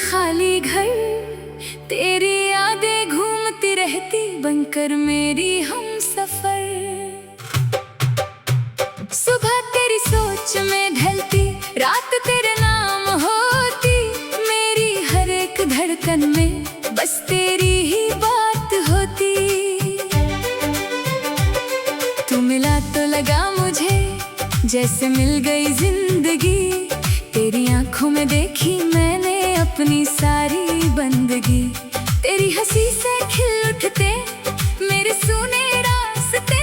खाली घर, तेरी यादें घूमती रहती बनकर मेरी हम सफर। सुबह तेरी सोच में ढलती, रात तेरे नाम होती, मेरी हर एक धड़कन में बस तेरी ही बात होती। तू मिला तो लगा मुझे जैसे मिल गई जिंदगी, तेरी आंखों में देखी मैंने अपनी सारी बंदगी। तेरी हंसी से खिल उठते मेरे सूने रास्ते,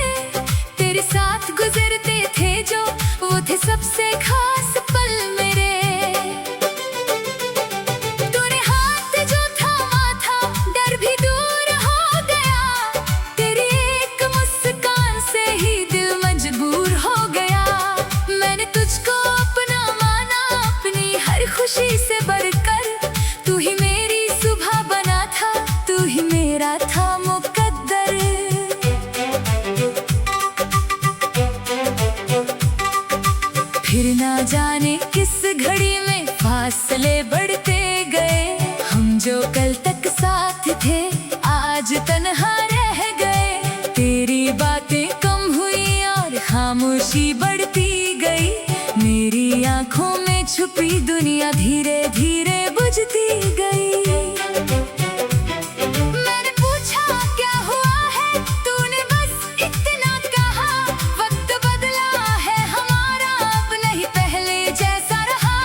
तेरे साथ गुजरते थे जो वो थे सबसे खास पल मेरे। तूने हाथ जो थामा था डर भी दूर हो गया, तेरी एक मुस्कान से ही दिल मजबूर हो गया। मैंने तुझको अपना माना, अपनी हर खुशी से बढ़कर, तू ही मेरी सुबह बना था, तू ही मेरा था मुकद्दर। फिर ना जाने किस घड़ी में फासले बढ़ते गए, हम जो कल तक साथ थे आज तन्हा रह गए। तेरी बातें कम हुई और खामोशी बढ़ती गई, मेरी आंखों में छुपी दुनिया धीरे धीरे बुझती गई। मैंने पूछा क्या हुआ है, तूने बस इतना कहा, वक्त बदला है हमारा अब नहीं पहले जैसा रहा।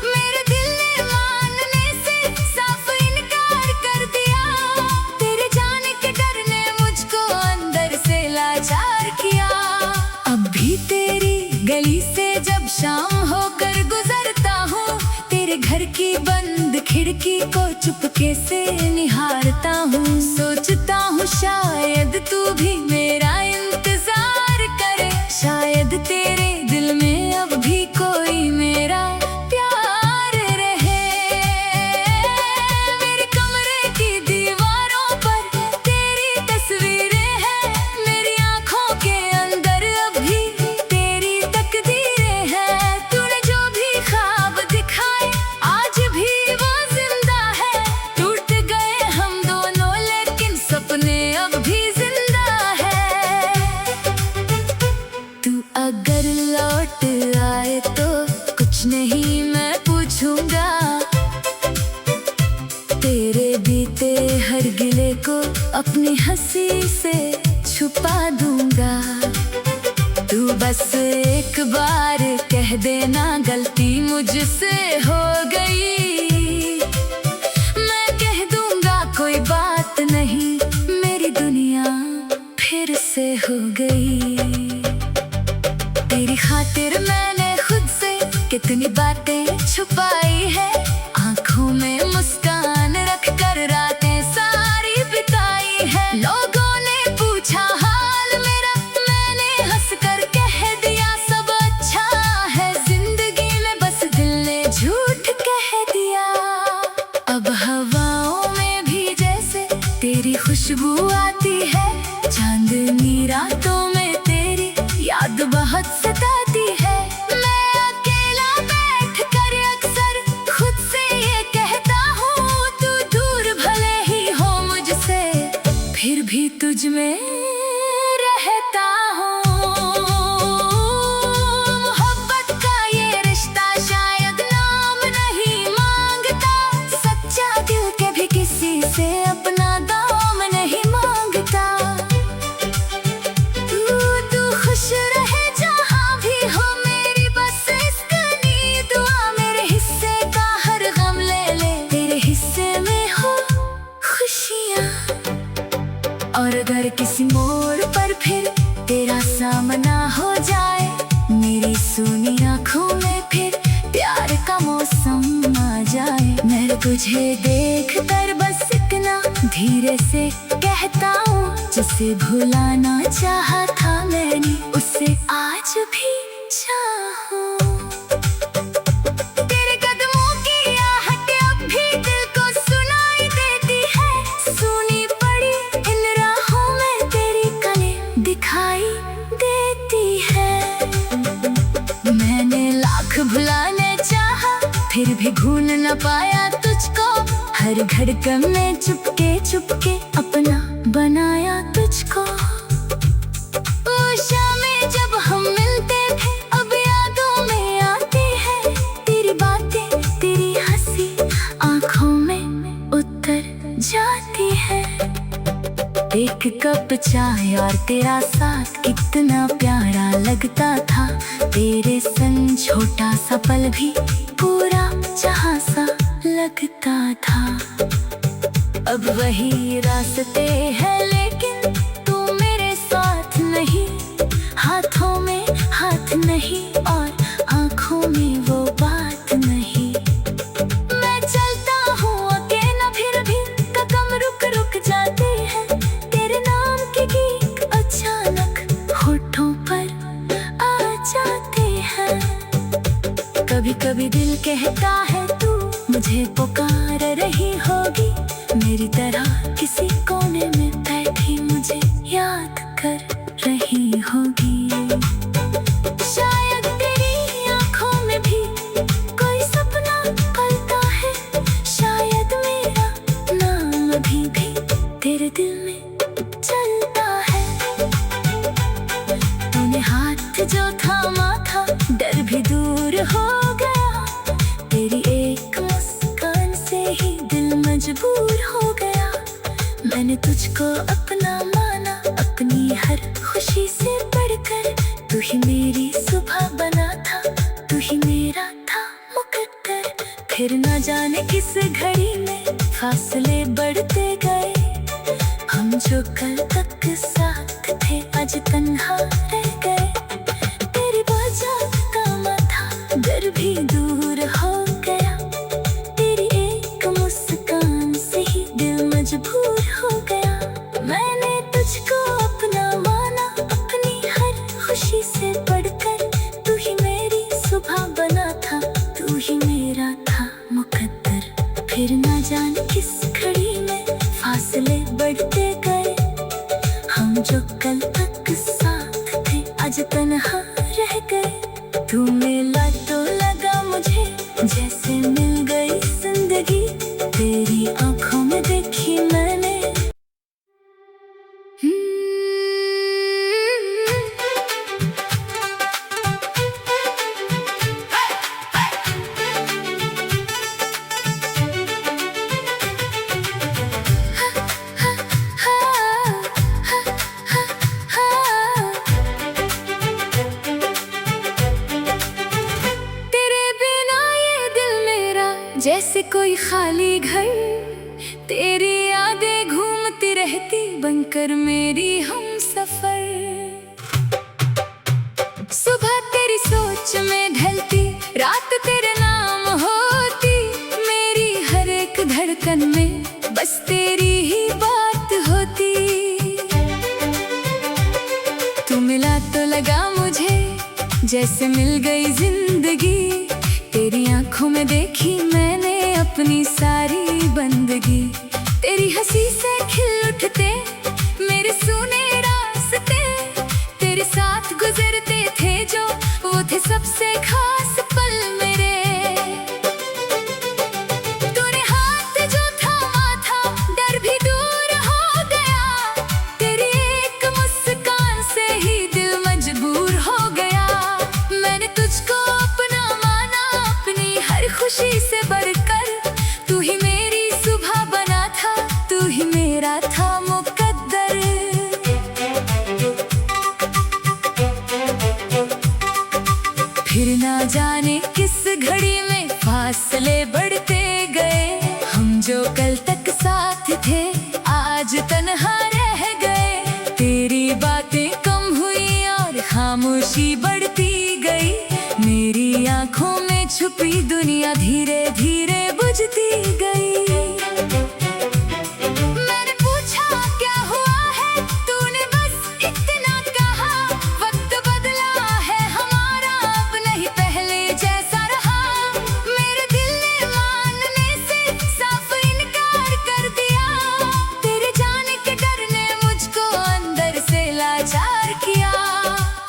मेरे दिल ने मानने से साफ इनकार कर दिया, तेरे जाने के डर ने मुझको अंदर से लाचार किया। अब भी तेरी गली से जब शाम होकर गुजरता हूँ, तेरे घर की बंद खिड़की को चुपके से निहारता हूँ। सोचता हूँ शायद तू भी मेरा इंतजार करे, शायद तेरे दिल में अब भी कोई मेरा प्यार रहे। मेरे कमरे की दीवारों पर तेरी तस्वीरें हैं, मेरी आंखों के अंदर अब भी तेरी तकदीरें हैं। तूने जो भी ख्वाब दिखाए आज भी वो जिंदा है, टूट गए हम दोनों लेकिन सपने अब भी जिंदा है। तू अगर लौट आए तो कुछ नहीं मैं पूछूंगा, तेरे बीते हर गिले को अपनी हंसी से छुपा दूंगा। तू बस एक बार कह देना गलती मुझसे हो गई, मैं कह दूंगा कोई बात नहीं, मेरी दुनिया फिर से हो गई। तेरी खातिर मैंने खुद से कितनी बातें छुपाई है, आंखों में मुस्कान रखकर रातें सारी बिताई है। लोगों ने पूछा हाल मेरा, मैंने हंसकर कह दिया सब अच्छा है, जिंदगी में बस दिल ने झूठ कह दिया। अब हवाओं में भी जैसे तेरी खुशबू आती है, चांदनी रातों में तेरी याद बहुत सताती है। मैं अकेला बैठकर अक्सर खुद से ये कहता हूँ, तू दूर भले ही हो मुझसे फिर भी तुझ में रहता हूँ। मोहब्बत का ये रिश्ता शायद नाम नहीं मांगता, सच्चा दिल कभी किसी से अपना दाम नहीं मांगता। तू खुश रहे जहाँ भी हो, मेरी बस इसकी दुआ, मेरे हिस्से का हर गम ले ले, तेरे हिस्से में हो खुशियाँ। और अगर किसी मोड़ पर फिर तेरा सामना हो जाए, मेरी सूनी आँखों में फिर प्यार का मौसम आ जाए, मैं तुझे देख कर बस इतना धीरे से कहता हूँ, जिसे भुलाना चाहा था मैंने उसे आज भी चाहूँ। तेरे कदमों की आहट अब भी दिल को सुनाई देती है, सुनी पड़ी इन राहों में तेरी कलें दिखाई देती है। मैंने लाख भुलाने चाहा फिर भी भूल न पाया तुझको, हर धड़कन में चुपके चुपके अपना बनाया तुझको। वो शामें जब हम मिलते थे अब यादों में आती है तेरी बातें, तेरी हंसी आंखों में उतर जाती है। एक कप चाय और तेरा साथ कितना प्यारा लगता था। तेरे संग छोटा सा पल भी पूरा जहां सा लगता था। अब वही रास्ते हैं लेकिन तू मेरे साथ नहीं। हाथों में हाथ नहीं और आंखों में वो बात नहीं। मैं चलता हूँ अकेला फिर भी कदम रुक रुक जाते हैं। तेरे नाम के गीत अचानक होठों पर आ जाते हैं। कभी कभी दिल कहता है तू मुझे पुकार रही होगी। मेरी तरह किसी कोने में बैठी मुझे याद कर रही होगी। शायद तेरी आंखों में भी कोई सपना पलता है। शायद मेरा नाम अभी भी तेरे दिल में चलता है। तूने हाथ जो थामा था डर भी दूर हो गया। तेरी एक मुस्कान से ही दिल मजबूर हो गया। मैंने तुझको अपना माना अपनी हर खुशी से बढ़कर। तू ही मेरी सुबह बना था, तू ही मेरा था मुकद्दर। फिर न जाने किस घड़ी में फासले बढ़ते गए। हम जो कल तक साथ थे आज तन्हा रह गए। तेरी वजह का माथा डर भी दूर हो गया। तेरी एक मुस्कान से ही दिल मजबूर हो गया। मैंने तुझको अपना माना अपनी हर खुशी से बढ़कर। तू ही मेरी सुबह बना था, तू ही मेरा था मुकद्दर। फिर न जाने किस घड़ी में फासले बढ़ते गए। हम जो कल तक साथ थे आज तन्हा रह गए। तू मिला तो लगा मुझे जैसे मिल गई जिंदगी। तेरी आंखों में देखी मैंने जैसे कोई खाली घर। तेरी यादें घूमती रहती बनकर मेरी हम सफर। सुबह तेरी सोच में ढलती रात तेरे नाम होती। मेरी हर एक धड़कन में बस तेरी ही बात होती। तू मिला तो लगा मुझे जैसे मिल गई जिंदगी। तेरी आंखों में देखी मैंने अपनी सारी बंदगी। तेरी हंसी से खिल उठते मेरे सूने रास्ते। तेरे साथ गुजरते थे जो वो थे सबसे खास पल मेरे। तूने हाथ जो थामा था डर भी दूर हो गया। तेरी एक मुस्कान से ही दिल मजबूर हो गया। मैंने तुझको अपना माना अपनी हर खुशी से बढ़कर। तू ही मेरी सुबह बना था, तू ही मेरा था मुकद्दर। फिर ना जाने किस घड़ी में फासले बढ़ते गए। हम जो कल तक साथ थे आज तन्हा रह गए। तेरी बातें कम हुई और खामोशी बढ़ती गई। मेरी आंखों में छुपी दुनिया धीरे धीरे बुझती गई। मैंने पूछा क्या हुआ है, तूने बस इतना कहा। वक्त बदला है हमारा अब नहीं पहले जैसा रहा। मेरे दिल ने मानने से साफ इनकार कर दिया। तेरे जाने के डर ने मुझको अंदर से लाचार किया।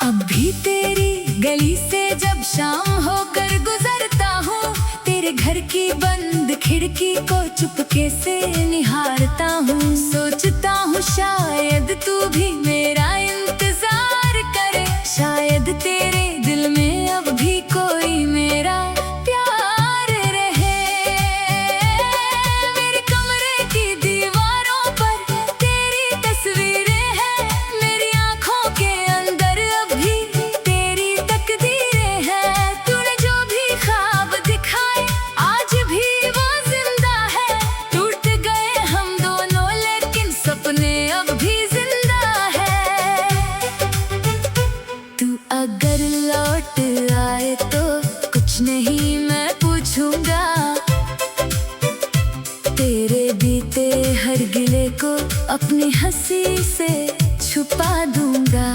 अब भी तेरी गली से जब शाम होकर गुजरता हूँ। तेरे घर की बंद खिड़की को चुपके से निहारता हूँ। सोचता हूँ शायद तू भी मेरा इंतजार करे, शायद तेरे दिल में अब भी कोई मेरा प्यार रहे। मेरे कमरे की दीवारों पर तेरी तस्वीरें हैं, मेरी आंखों के अंदर अब भी तेरी तकदीरें हैं। तूने जो भी ख्वाब दिखाए आज भी वो जिंदा है। टूट गए हम दोनों लेकिन सपने अब भी जिंदा है। तू अगर लौट आए तो कुछ नहीं मैं पूछूंगा, तेरे बीते हर गिले को अपनी हंसी से छुपा दूंगा।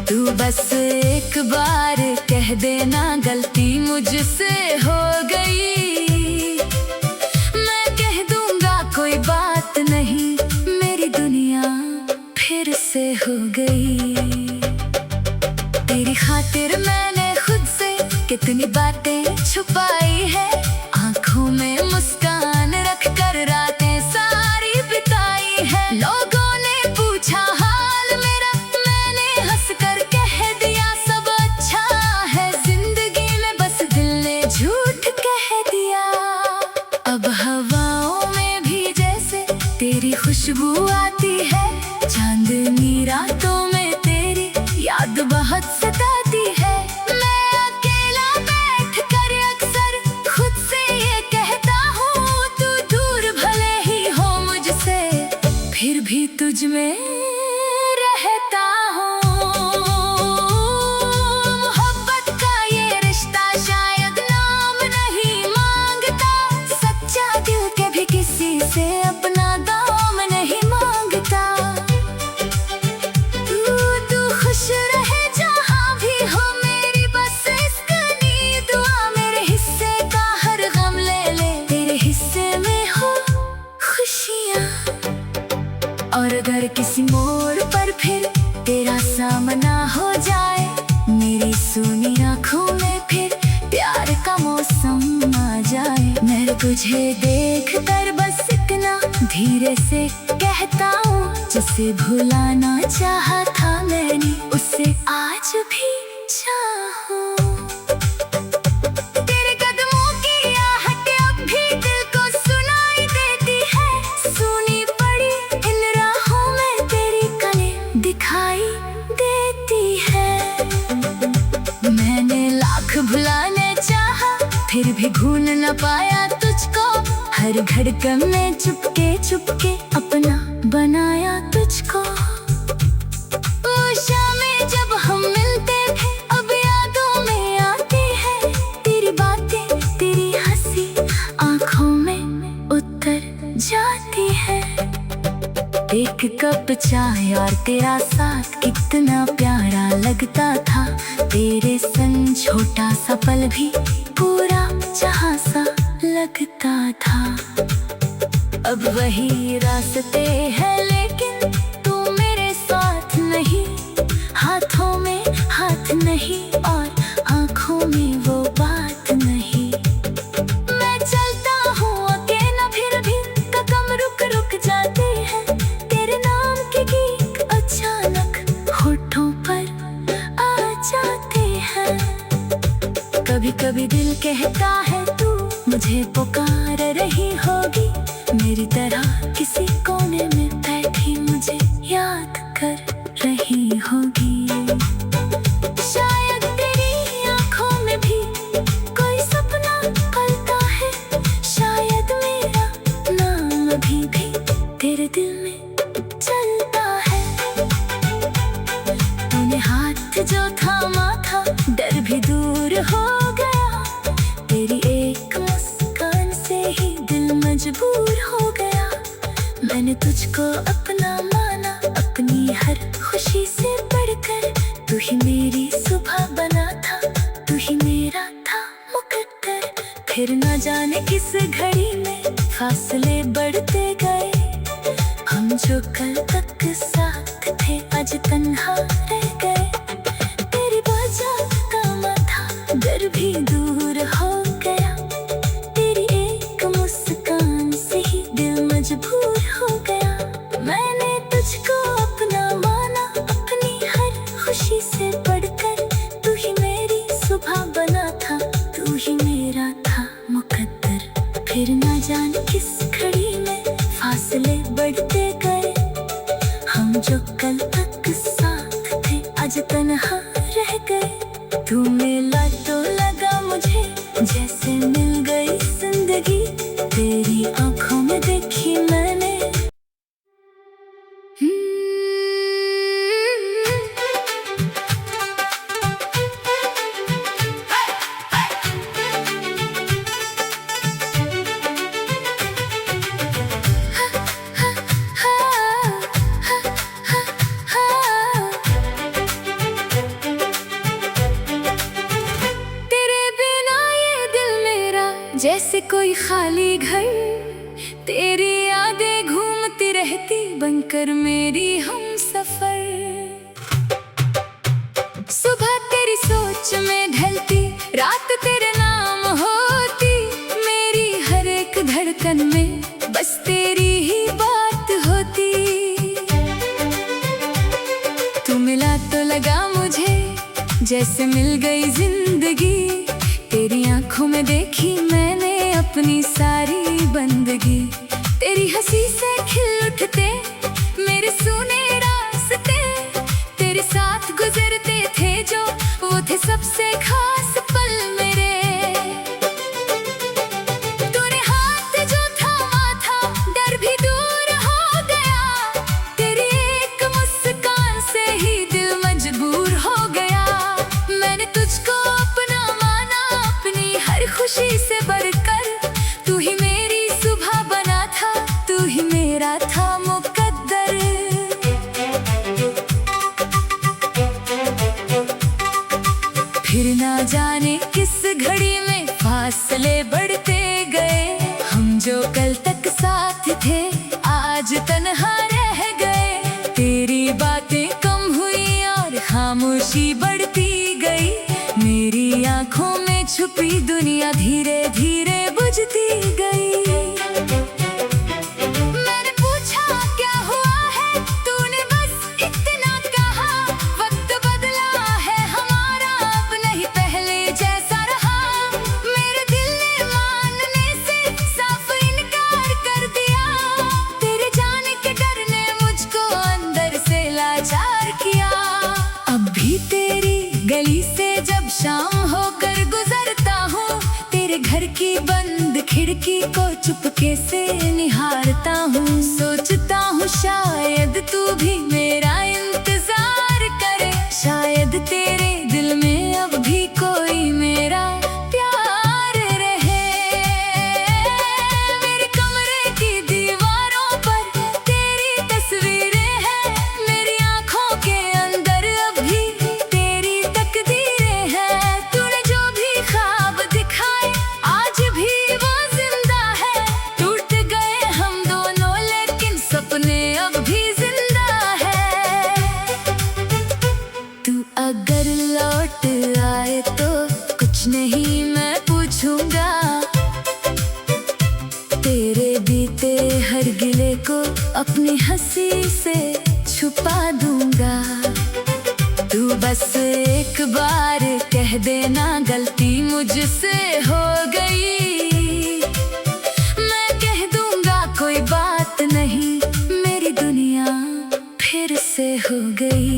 तू बस एक बार कह देना गलती मुझसे हो गई, मैं कह दूंगा कोई बात नहीं, मेरी दुनिया फिर से हो गई। तेरी खातिर मैंने खुद से कितनी बातें छुपाई है, आंखों में मुस्कान रख कर रातें सारी बिताई है। लोगों ने पूछा हाल मेरा, मैंने हंस कर कह दिया सब अच्छा है। जिंदगी में बस दिल ने झूठ कह दिया। अब हवाओं में भी जैसे तेरी खुशबू आती है, चांदनी रातों में तेरी याद बहुत सताती है। मैं अकेला बैठ कर अक्सर खुद से ये कहता हूँ, तू दूर भले ही हो मुझसे फिर भी तुझ में रहता हूँ। मोहब्बत का ये रिश्ता शायद नाम नहीं मांगता, सच्चा दिल के भी किसी से अपना दाम नहीं मांगता। तू खुश रहे जहाँ भी हो, मेरी बस इसकी दुआ। मेरे हिस्से का हर गम ले ले, तेरे हिस्से में हो खुशियाँ। और अगर किसी मोड़ पर फिर तेरा सामना हो जाए, मेरी सूनी आँखों में फिर प्यार का मौसम आ जाए, मैं तुझे देख कर बस इतना धीरे से कहता हूँ, जिसे भुलाना चाहा था मैंने उसे आज भी चाहूँ। तेरे कदमों की आहट अब भी दिल को सुनाई देती है, सुनी पड़ी इन राहों में तेरी कलें दिखाई देती है। मैंने लाख भुलाने चाहा फिर भी भूल न पाया तुझको, हर धड़कन में चुपके चुपके अपना बनाया तुझको। उस शामें जब हम मिलते थे अब यादों में आती है, तेरी बातें तेरी हंसी आंखों में उतर जाती है। एक कप चाय और तेरा साथ कितना प्यारा लगता था, तेरे संग छोटा सा पल भी पूरा जहां सा लगता था। अब वही रास्ते हैं लेकिन तू मेरे साथ नहीं, हाथों में हाथ नहीं और आंखों में वो बात नहीं। मैं चलता हूँ अकेला फिर भी कदम रुक रुक जाते हैं, तेरे नाम के गीत अचानक होठों पर आ जाते हैं। कभी कभी दिल कहता है तू मुझे पुकार रही होगी, मेरी तरह किसी कोने में बैठी मुझे याद कर रही होगी। शायद तेरी आंखों में भी कोई सपना पलता है, शायद मेरा नाम अभी भी तेरे दिल में चलता है। तूने हाथ जो थामा था डर भी दूर हो गया, तेरी एक मुस्कान से ही दिल मजबूर हो गया। मैंने तुझको अपना माना, अपनी हर खुशी से बढ़कर, तू ही मेरी सुबह बना था, तू ही मेरा था मुकद्दर। फिर न जाने किस घड़ी में फासले बढ़ते गए, हम जो कल तक साथ थे आज तन्हा रह गए। तेरी वजह का माथा डर भी दूर हो गया, तेरी एक जो कल तक साथ थे आज तन्हा रह गए। तू मिला तो लगा मुझे जैसे मिल गई जिंदगी, तेरी आंखों में देखी मैंने। जैसे कोई खाली घर, तेरी यादें घूमती रहती बनकर मेरी हम सफर। सुबह तेरी सोच में ढलती, रात तेरे नाम होती, मेरी हर एक धड़कन में बस तेरी ही बात होती। तू मिला तो लगा मुझे जैसे मिल गई जिंदगी, तेरी आंखों में देखी मैंने अपनी सारी बंदगी। तेरी हंसी से खिल उठते मेरे सूने रास्ते, तेरे साथ गुजरते थे जो वो थे सबसे खास पल मेरे। तूने हाथ जो थामा था डर भी दूर हो गया, तेरी एक मुस्कान से ही दिल मजबूर हो गया। मैंने तुझको अपना माना, अपनी हर खुशी से बढ़कर। तू ही मेरी सुबह बना था, तू ही मेरा था मुकद्दर। फिर ना जाने किस घड़ी में फासले बढ़ते गए, हम जो कल तक साथ थे आज तन्हा रह गए। तेरी बातें कम हुई और खामोशी बढ़ती गई, मेरी आंखों में छुपी दुनिया धीरे धीरे बुझती गई। मैंने पूछा क्या हुआ है, तूने बस इतना कहा, वक्त बदला है हमारा अब नहीं पहले जैसा रहा। मेरे दिल ने मानने से साफ इनकार कर दिया, तेरे जाने के डर ने मुझको अंदर से लाचार किया। अब भी तेरी गली से जब शाम होकर गुजरता हूँ, तेरे घर की बंद खिड़की को चुपके से निहारता हूँ। सोचता हूँ शायद तू भी मेरा इंतजार करे, शायद तेरे दिल में अब भी कोई मेरा प्यार रहे। मेरे कमरे की दीवारों पर तेरी तस्वीरें हैं, मेरी आंखों के अंदर अब भी तेरी तकदीरें हैं। तूने जो भी ख्वाब दिखाए आज भी वो जिंदा है, टूट गए हम दोनों लेकिन सपने अब भी जिंदा है। तू अगर लौट आए तो कुछ नहीं मैं पूछूंगा, तेरे बीते हर गिले को अपनी हंसी से छुपा दूंगा। तू बस एक बार कह देना गलती मुझसे हो गई, मैं कह दूंगा कोई बात नहीं, मेरी दुनिया फिर से हो गई।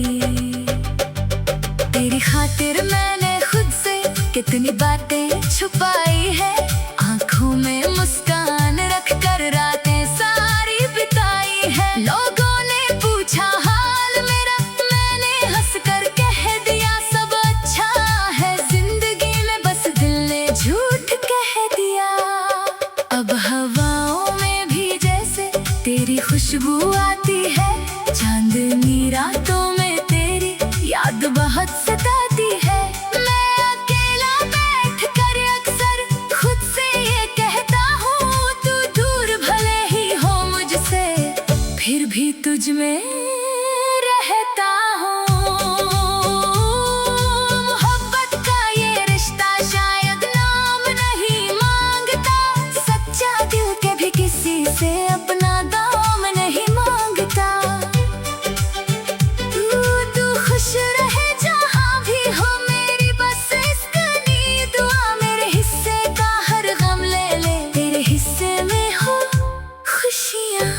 तेरी खातिर मैंने खुद से कितनी बातें छुपाई है, आंखों में मुस्कान रख कर रातें सारी बिताई है। लोगों ने पूछा हाल मेरा, मैंने हंस कर कह दिया सब अच्छा है, जिंदगी में बस दिल ने झूठ कह दिया। अब हवाओं में भी जैसे तेरी खुशबू आती है, चांदनी रातों में तेरी याद बहुत सताती है। मैं अकेला बैठ कर अक्सर खुद से ये कहता हूँ, तू दूर भले ही हो मुझसे फिर भी तुझ में रहता हूँ। मोहब्बत का ये रिश्ता शायद नाम नहीं मांगता, सच्चा दिल के भी किसी से अपना दाम नहीं मांगता। तू खुश रहे जहाँ भी हो, मेरी बस इसकी दुआ, मेरे हिस्से का हर गम ले ले, तेरे हिस्से में हो खुशियाँ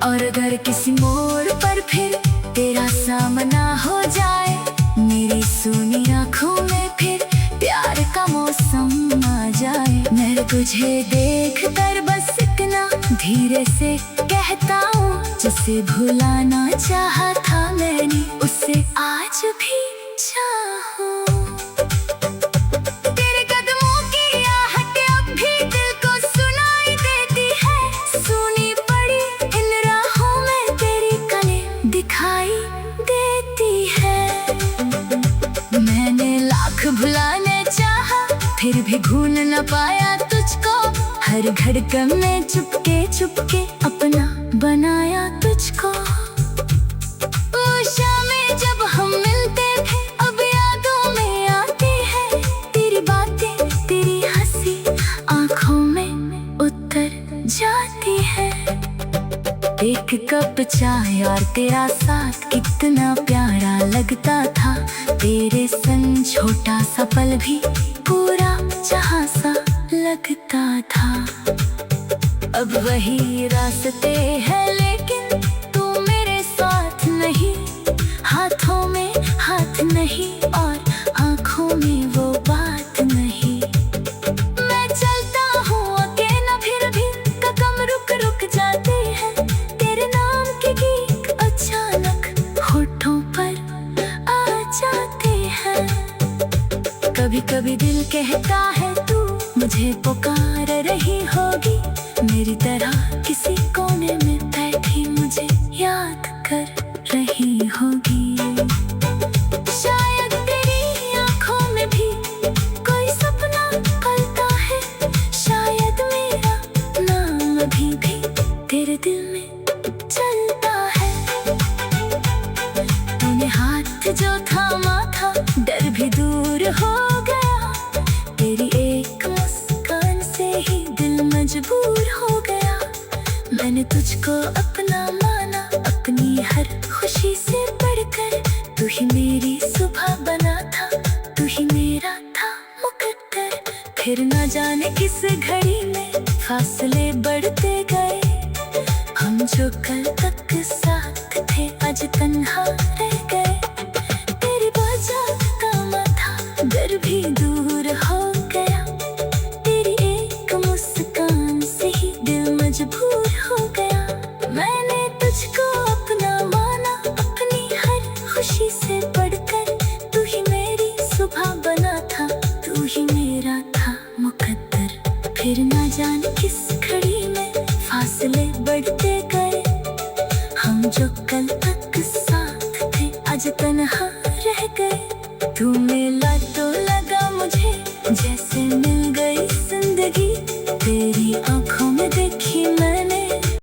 और अगर किसी मोड़ पर फिर तेरा सामना हो जाए, मेरी सुनी आँखों में फिर प्यार का मौसम आ जाए, मैं तुझे देख कर बस इतना धीरे से कहता हूँ, जिसे भुलाना चाहा था मैंने उसे आज भी चाहूँ। तेरे कदमों की आहट अब भी दिल को सुनाई देती है, सुनी पड़ी इन राहों में तेरी कलें दिखाई देती है। मैंने लाख भुलाने चाहा फिर भी भूल न पाया तुझको, हर धड़कन में चुपके चुपके अपना बनाया तुझको। उषा में जब हम मिलते थे अब यादों में आती है तेरी बातें, तेरी हंसी आंखों में उतर जाती है। एक कप चाय और तेरा साथ कितना प्यारा लगता था, तेरे संग छोटा सा पल भी पूरा जहां सा लगता था। अब वही रास्ते हैं लेकिन तू मेरे साथ नहीं, हाथों में हाथ नहीं और आंखों में वो बात नहीं। मैं चलता हूँ अकेला फिर भी कदम रुक रुक जाते हैं, तेरे नाम के गीत अचानक होठों पर आ जाते हैं। कभी कभी दिल कहता है तू मुझे पुकार रही होगी, मेरी तरह किसी कोने में बैठी मुझे याद कर रही होगी। शायद तेरी आंखों में भी कोई सपना पलता है, शायद मेरा नाम अभी भी तेरे दिल में चलता है। तूने हाथ जो थामा था डर भी दूर हो गया, तेरी एक मुस्कान से ही दिल मजबूर हो गया। मैंने तुझको अपना माना अपनी हर खुशी से बढ़कर, तू ही मेरी सुबह बना था, तू ही मेरा था मुकद्दर। फिर न जाने किस घड़ी में फासले बढ़ते गए, हम जो कल तक साथ थे आज तन्हा रह गए। तेरी वजह का माथा डर भी दूर हो गया, तेरी एक मुस्कान से ही दिल मजबूर हो गया। मैंने तुझको अपना माना अपनी हर खुशी से बढ़कर, तू ही मेरी सुबह बना था, तू ही मेरा था मुकद्दर। फिर न जाने किस घड़ी में फासले बढ़ते गए, हम जो कल तक साथ थे आज तन्हा